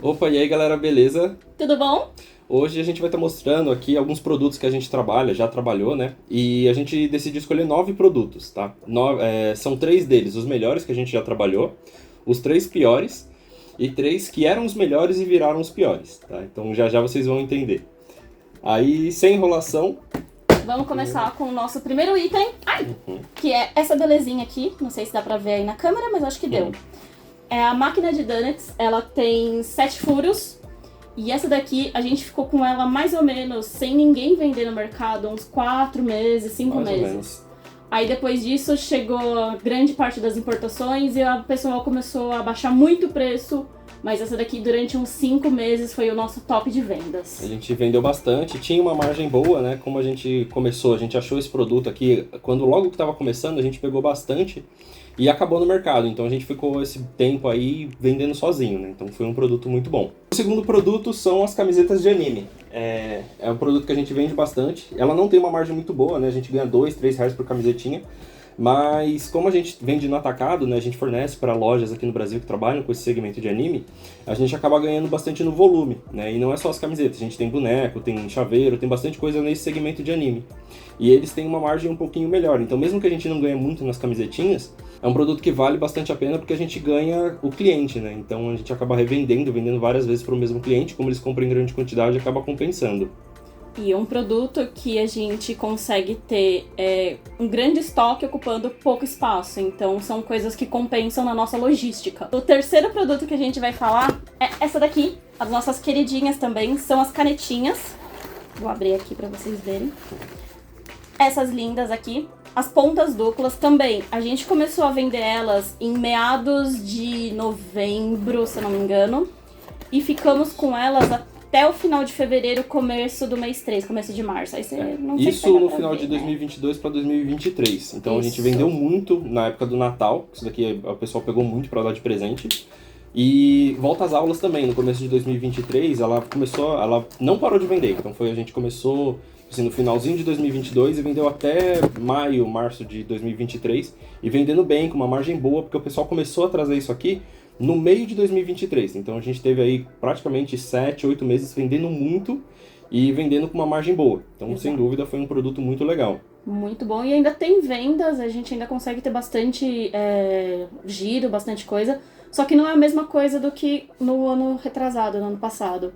Opa, e aí galera, beleza? Tudo bom? Hoje a gente vai estar mostrando aqui alguns produtos que a gente trabalha, já trabalhou, né? E a gente decidiu escolher 9 produtos, tá? São 3 deles, os melhores que a gente já trabalhou, os 3 piores e 3 que eram os melhores e viraram os piores, tá? Então já já vocês vão entender. Aí, sem enrolação... Vamos começar com o nosso primeiro item, que é essa belezinha aqui. Não sei se dá pra ver aí na câmera, mas acho que deu. É a máquina de donuts, ela tem 7 furos. E essa daqui, a gente ficou com ela mais ou menos, sem ninguém vender no mercado, uns 4 meses, 5 Mais ou meses. menos. Aí depois disso, chegou grande parte das importações e o pessoal começou a baixar muito o preço. Mas essa daqui, durante uns 5 meses, foi o nosso top de vendas. A gente vendeu bastante, tinha uma margem boa, né? Como a gente começou, a gente achou esse produto aqui, quando logo que estava começando, a gente pegou bastante e acabou no mercado. Então a gente ficou esse tempo aí vendendo sozinho, né? Então foi um produto muito bom. O segundo produto são as camisetas de anime. É um produto que a gente vende bastante. Ela não tem uma margem muito boa, né? A gente ganha 2, 3 reais por camisetinha. Mas como a gente vende no atacado, né, a gente fornece para lojas aqui no Brasil que trabalham com esse segmento de anime, a gente acaba ganhando bastante no volume, né? E não é só as camisetas, a gente tem boneco, tem chaveiro, tem bastante coisa nesse segmento de anime. E eles têm uma margem um pouquinho melhor, então mesmo que a gente não ganhe muito nas camisetinhas, é um produto que vale bastante a pena porque a gente ganha o cliente, né? Então a gente acaba revendendo, vendendo várias vezes para o mesmo cliente, como eles compram em grande quantidade, acaba compensando. E um produto que a gente consegue ter um grande estoque ocupando pouco espaço. Então, são coisas que compensam na nossa logística. O terceiro produto que a gente vai falar é essa daqui. As nossas queridinhas também são as canetinhas. Vou abrir aqui pra vocês verem. Essas lindas aqui. As pontas duplas também. A gente começou a vender elas em meados de novembro, se eu não me engano. E ficamos com elas até o final de fevereiro, começo do mês 3, começo de março. Aí você não sei se Isso vai dar no pra final ver, de né? 2022 para 2023. Então a gente Isso. vendeu muito na época do Natal. Isso daqui o pessoal pegou muito para dar de presente. E volta às aulas também. No começo de 2023, ela não parou de vender. Então a gente começou assim, no finalzinho de 2022 e vendeu até maio, março de 2023. E vendendo bem, com uma margem boa, porque o pessoal começou a trazer isso aqui no meio de 2023. Então a gente teve aí praticamente 7, 8 meses vendendo muito e vendendo com uma margem boa. Então, Exato. sem dúvida, foi um produto muito legal. Muito bom. E ainda tem vendas, a gente ainda consegue ter bastante giro, bastante coisa. Só que não é a mesma coisa do que no ano retrasado, no ano passado.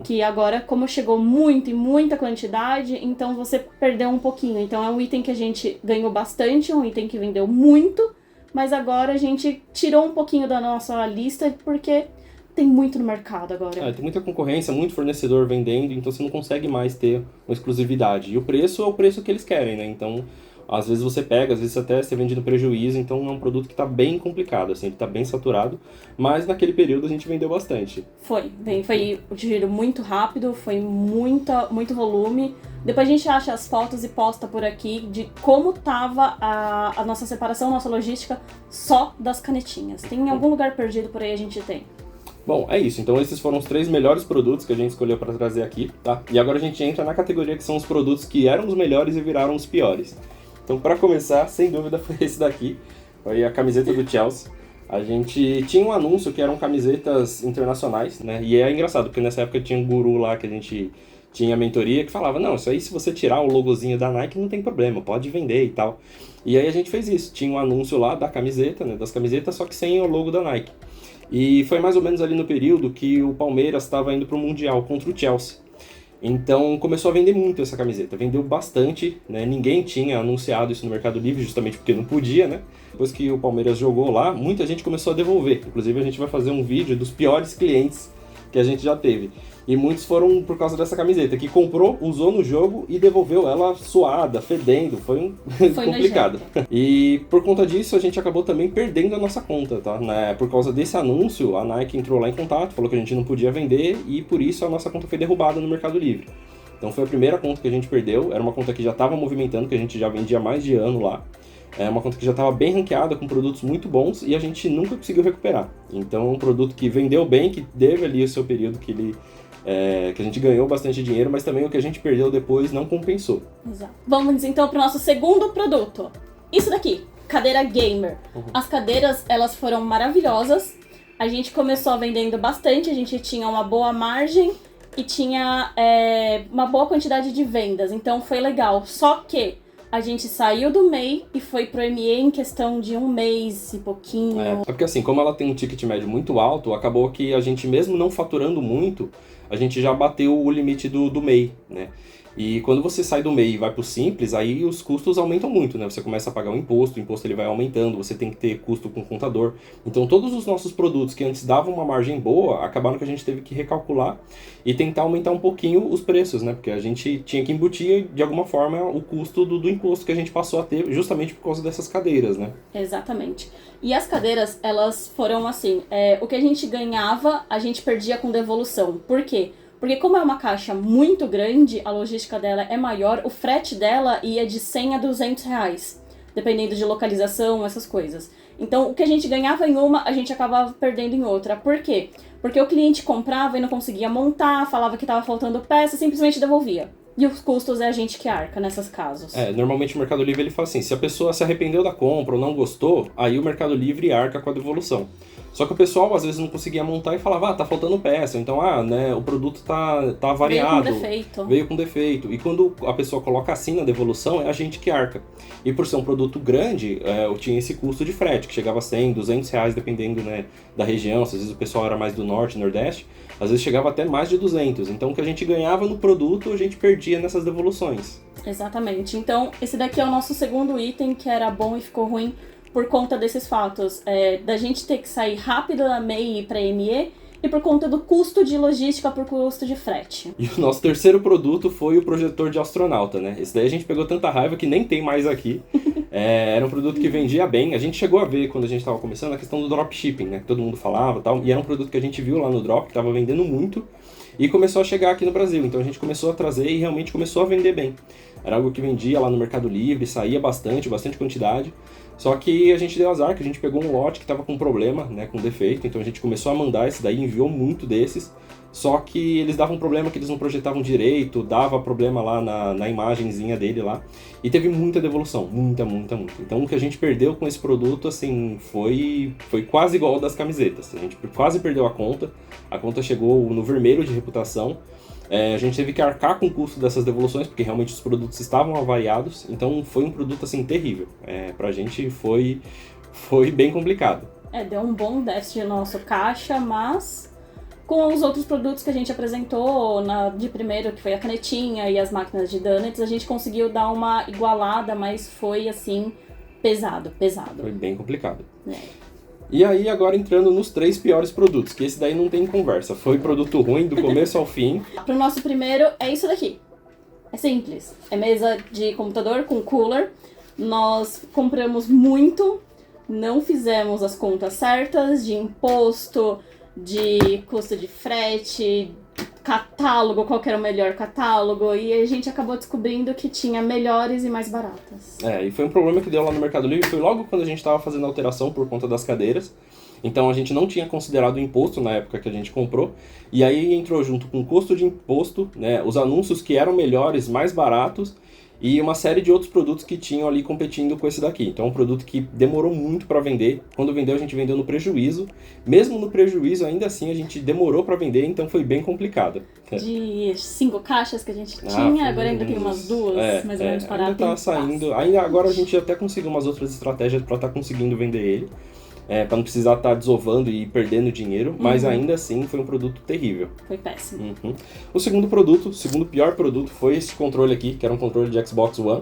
Que agora, como chegou muito e muita quantidade, então você perdeu um pouquinho. Então é um item que a gente ganhou bastante, um item que vendeu muito, mas agora a gente tirou um pouquinho da nossa lista porque tem muito no mercado agora. Tem muita concorrência, muito fornecedor vendendo, então você não consegue mais ter uma exclusividade. E o preço é o preço que eles querem, né? Então, às vezes você pega, às vezes até você vende no prejuízo, então é um produto que está bem complicado, assim, ele está bem saturado, mas naquele período a gente vendeu bastante. Foi um giro muito rápido, foi muito volume. Depois a gente acha as fotos e posta por aqui de como tava a nossa separação, nossa logística só das canetinhas. Tem em algum lugar perdido por aí, a gente tem. Bom, é isso. Então esses foram os 3 melhores produtos que a gente escolheu para trazer aqui, tá? E agora a gente entra na categoria que são os produtos que eram os melhores e viraram os piores. Então, para começar, sem dúvida, foi esse daqui. Foi a camiseta do Chelsea. A gente tinha um anúncio que eram camisetas internacionais, né? E é engraçado, porque nessa época tinha um guru lá que a gente tinha mentoria que falava, não, isso aí se você tirar o logozinho da Nike não tem problema, pode vender e tal. E aí a gente fez isso. Tinha um anúncio lá da camiseta, né? Das camisetas, só que sem o logo da Nike. E foi mais ou menos ali no período que o Palmeiras estava indo para o Mundial contra o Chelsea. Então começou a vender muito essa camiseta, vendeu bastante, né? Ninguém tinha anunciado isso no Mercado Livre, justamente porque não podia, né? Depois que o Palmeiras jogou lá, muita gente começou a devolver. Inclusive a gente vai fazer um vídeo dos piores clientes que a gente já teve. E muitos foram por causa dessa camiseta, que comprou, usou no jogo e devolveu ela suada, fedendo. Foi complicado. E por conta disso, a gente acabou também perdendo a nossa conta, tá? Por causa desse anúncio, a Nike entrou lá em contato, falou que a gente não podia vender e por isso a nossa conta foi derrubada no Mercado Livre. Então foi a primeira conta que a gente perdeu, era uma conta que já estava movimentando, que a gente já vendia há mais de ano lá. É uma conta que já estava bem ranqueada, com produtos muito bons e a gente nunca conseguiu recuperar. Então é um produto que vendeu bem, que teve ali o seu período que a gente ganhou bastante dinheiro, mas também o que a gente perdeu depois não compensou. Exato. Vamos então para o nosso segundo produto. Isso daqui, cadeira gamer. As cadeiras, elas foram maravilhosas, A gente começou vendendo bastante, a gente tinha uma boa margem e tinha uma boa quantidade de vendas, então foi legal. Só que a gente saiu do MEI e foi pro ME em questão de 1 mês e pouquinho. É porque assim, como ela tem um ticket médio muito alto, acabou que a gente, mesmo não faturando muito, a gente já bateu o limite do MEI, né? E quando você sai do MEI e vai pro Simples, aí os custos aumentam muito, né? Você começa a pagar o imposto ele vai aumentando, você tem que ter custo com contador. Então todos os nossos produtos que antes davam uma margem boa, acabaram que a gente teve que recalcular e tentar aumentar um pouquinho os preços, né? Porque a gente tinha que embutir de alguma forma o custo do imposto que a gente passou a ter justamente por causa dessas cadeiras, né? Exatamente. E as cadeiras, elas foram assim, o que a gente ganhava, a gente perdia com devolução. Por quê? Porque como é uma caixa muito grande, a logística dela é maior, o frete dela ia de 100 a 200 reais, dependendo de localização, essas coisas. Então, o que a gente ganhava em uma, a gente acabava perdendo em outra. Por quê? Porque o cliente comprava e não conseguia montar, falava que estava faltando peça, simplesmente devolvia. E os custos é a gente que arca nesses casos. Normalmente o Mercado Livre ele fala assim, se a pessoa se arrependeu da compra ou não gostou, aí o Mercado Livre arca com a devolução. Só que o pessoal às vezes não conseguia montar e falava, tá faltando peça, então, né, o produto tá variado. Veio com defeito. Veio com defeito. E quando a pessoa coloca assim na devolução, é a gente que arca. E por ser um produto grande, eu tinha esse custo de frete, que chegava a 100, 200 reais, dependendo, né, da região. Às vezes o pessoal era mais do norte, nordeste, às vezes chegava até mais de 200. Então o que a gente ganhava no produto, a gente perdia nessas devoluções. Exatamente. Então, esse daqui é o nosso segundo item, que era bom e ficou ruim por conta desses fatos, da gente ter que sair rápido da MEI para ME e por conta do custo de logística por custo de frete. E o nosso terceiro produto foi o projetor de astronauta, né? Esse daí a gente pegou tanta raiva que nem tem mais aqui. Era um produto que vendia bem. A gente chegou a ver, quando a gente estava começando, a questão do dropshipping, né? Que todo mundo falava e tal. E era um produto que a gente viu lá no Drop, que estava vendendo muito. E começou a chegar aqui no Brasil. Então a gente começou a trazer e realmente começou a vender bem. Era algo que vendia lá no Mercado Livre, saía bastante quantidade. Só que a gente deu azar, que a gente pegou um lote que estava com problema, né, com defeito, então a gente começou a mandar esse daí, enviou muito desses, só que eles davam problema que eles não projetavam direito, dava problema lá na imagenzinha dele lá, e teve muita devolução, muita. Então o que a gente perdeu com esse produto, assim, foi quase igual ao das camisetas, a gente quase perdeu a conta chegou no vermelho de reputação. A gente teve que arcar com o custo dessas devoluções, porque realmente os produtos estavam avariados, então foi um produto assim terrível. Pra gente foi bem complicado. Deu um bom déficit no nosso caixa, mas com os outros produtos que a gente apresentou de primeiro, que foi a canetinha e as máquinas de donuts, a gente conseguiu dar uma igualada, mas foi assim, pesado. Foi bem complicado. E aí, agora entrando nos 3 piores produtos, que esse daí não tem conversa. Foi produto ruim do começo ao fim. Pro nosso primeiro, é isso daqui. É simples. É mesa de computador com cooler. Nós compramos muito, não fizemos as contas certas de imposto, de custo de frete, catálogo, qual que era o melhor catálogo, e a gente acabou descobrindo que tinha melhores e mais baratas. E foi um problema que deu lá no Mercado Livre, foi logo quando a gente estava fazendo a alteração por conta das cadeiras, então a gente não tinha considerado o imposto na época que a gente comprou, e aí entrou junto com o custo de imposto, né, os anúncios que eram melhores, mais baratos, e uma série de outros produtos que tinham ali competindo com esse daqui. Então é um produto que demorou muito para vender. Quando vendeu, a gente vendeu no prejuízo. Mesmo no prejuízo, ainda assim, a gente demorou para vender, então foi bem complicado. De 5 caixas que a gente tinha, agora ainda tem umas 2, mais ou menos paradas. Ainda tá saindo. Ainda agora a gente até conseguiu umas outras estratégias para estar conseguindo vender ele. Para não precisar estar desovando e perdendo dinheiro, mas ainda assim foi um produto terrível. Foi péssimo. O segundo pior produto foi esse controle aqui, que era um controle de Xbox One.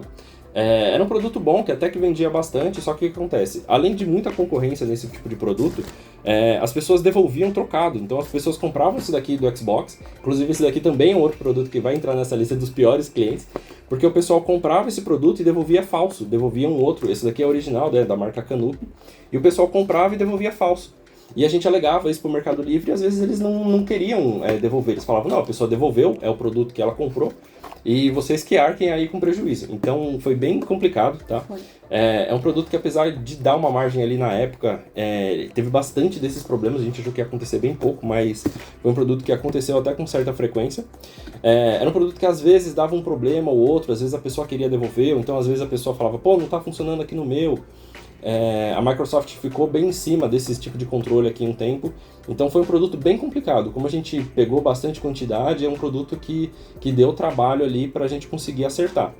Era um produto bom, que até que vendia bastante, só que o que acontece? Além de muita concorrência nesse tipo de produto, as pessoas devolviam trocado. Então as pessoas compravam esse daqui do Xbox, inclusive esse daqui também é um outro produto que vai entrar nessa lista dos piores clientes, porque o pessoal comprava esse produto e devolvia falso, devolvia um outro, esse daqui é original, né, da marca Canup, e o pessoal comprava e devolvia falso. E a gente alegava isso pro Mercado Livre e às vezes eles não queriam devolver, eles falavam, não, a pessoa devolveu, é o produto que ela comprou, e vocês que arquem aí com prejuízo. Então foi bem complicado, tá? É um produto que apesar de dar uma margem ali na época, teve bastante desses problemas, a gente achou que ia acontecer bem pouco, mas foi um produto que aconteceu até com certa frequência. Era um produto que às vezes dava um problema ou outro, às vezes a pessoa queria devolver, ou então às vezes a pessoa falava, pô, não tá funcionando aqui no meu. A Microsoft ficou bem em cima desse tipo de controle aqui um tempo, então foi um produto bem complicado. Como a gente pegou bastante quantidade, é um produto que deu trabalho ali pra gente conseguir acertar.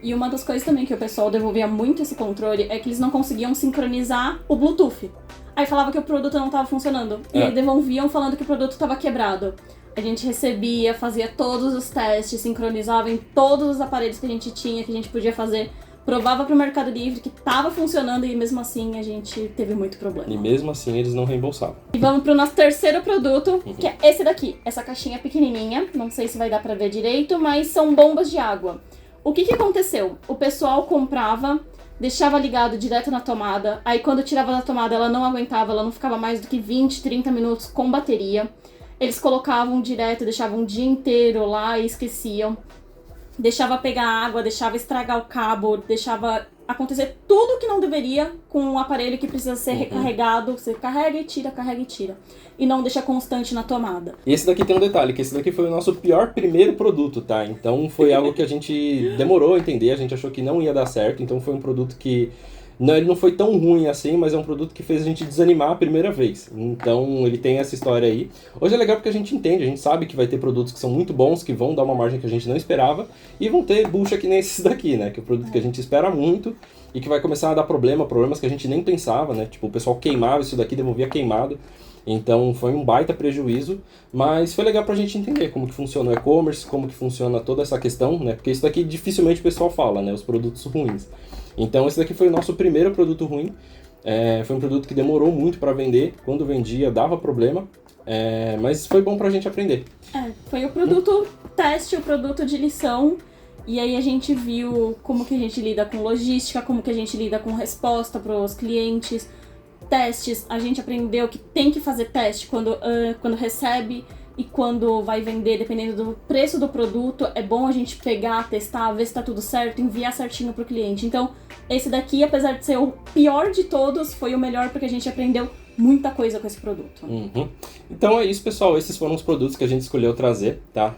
E uma das coisas também que o pessoal devolvia muito esse controle é que eles não conseguiam sincronizar o Bluetooth. Aí falava que o produto não estava funcionando. E aí devolviam falando que o produto estava quebrado. A gente recebia, fazia todos os testes, sincronizava em todos os aparelhos que a gente tinha, que a gente podia fazer. Provava pro Mercado Livre que estava funcionando e mesmo assim a gente teve muito problema. E mesmo assim eles não reembolsavam. E vamos pro nosso terceiro produto, que é esse daqui. Essa caixinha pequenininha, não sei se vai dar pra ver direito, mas são bombas de água. O que aconteceu? O pessoal comprava, deixava ligado direto na tomada, aí quando tirava da tomada ela não aguentava, ela não ficava mais do que 20, 30 minutos com bateria. Eles colocavam direto, deixavam o dia inteiro lá e esqueciam. Deixava pegar água, deixava estragar o cabo, deixava acontecer tudo que não deveria com um aparelho que precisa ser recarregado. Você carrega e tira. E não deixa constante na tomada. E esse daqui tem um detalhe, que esse daqui foi o nosso pior primeiro produto, tá? Então foi algo que a gente demorou a entender, a gente achou que não ia dar certo, então foi um produto que... Não, ele não foi tão ruim assim, mas é um produto que fez a gente desanimar a primeira vez. Então ele tem essa história aí. Hoje é legal porque a gente entende, a gente sabe que vai ter produtos que são muito bons, que vão dar uma margem que a gente não esperava, e vão ter bucha que nem esses daqui, né? Que é o produto que a gente espera muito e que vai começar a dar problemas que a gente nem pensava, né? Tipo, o pessoal queimava isso daqui, devolvia queimado. Então foi um baita prejuízo, mas foi legal pra gente entender como que funciona o e-commerce, como que funciona toda essa questão, né? Porque isso daqui dificilmente o pessoal fala, né? Os produtos ruins. Então esse daqui foi o nosso primeiro produto ruim. Foi um produto que demorou muito para vender. Quando vendia dava problema, mas foi bom pra gente aprender. Foi o produto teste, o produto de lição. E aí a gente viu como que a gente lida com logística, como que a gente lida com resposta para os clientes. Testes, a gente aprendeu que tem que fazer teste quando recebe e quando vai vender, dependendo do preço do produto, é bom a gente pegar, testar, ver se tá tudo certo, enviar certinho pro cliente. Então, esse daqui, apesar de ser o pior de todos, foi o melhor porque a gente aprendeu muita coisa com esse produto. Então é isso, pessoal. Esses foram os produtos que a gente escolheu trazer, tá?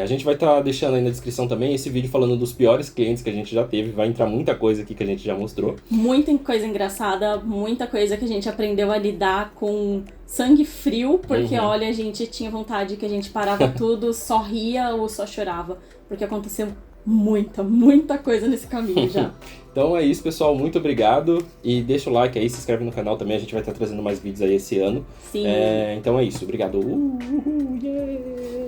A gente vai estar deixando aí na descrição também esse vídeo falando dos piores clientes que a gente já teve. Vai entrar muita coisa aqui que a gente já mostrou. Muita coisa engraçada, muita coisa que a gente aprendeu a lidar com sangue frio, porque olha, a gente tinha vontade que a gente parava tudo, só ria ou só chorava, porque aconteceu muita coisa nesse caminho já. Então é isso, pessoal. Muito obrigado. E deixa o like aí, se inscreve no canal também. A gente vai estar trazendo mais vídeos aí esse ano. Sim. Então é isso. Obrigado. Yeah.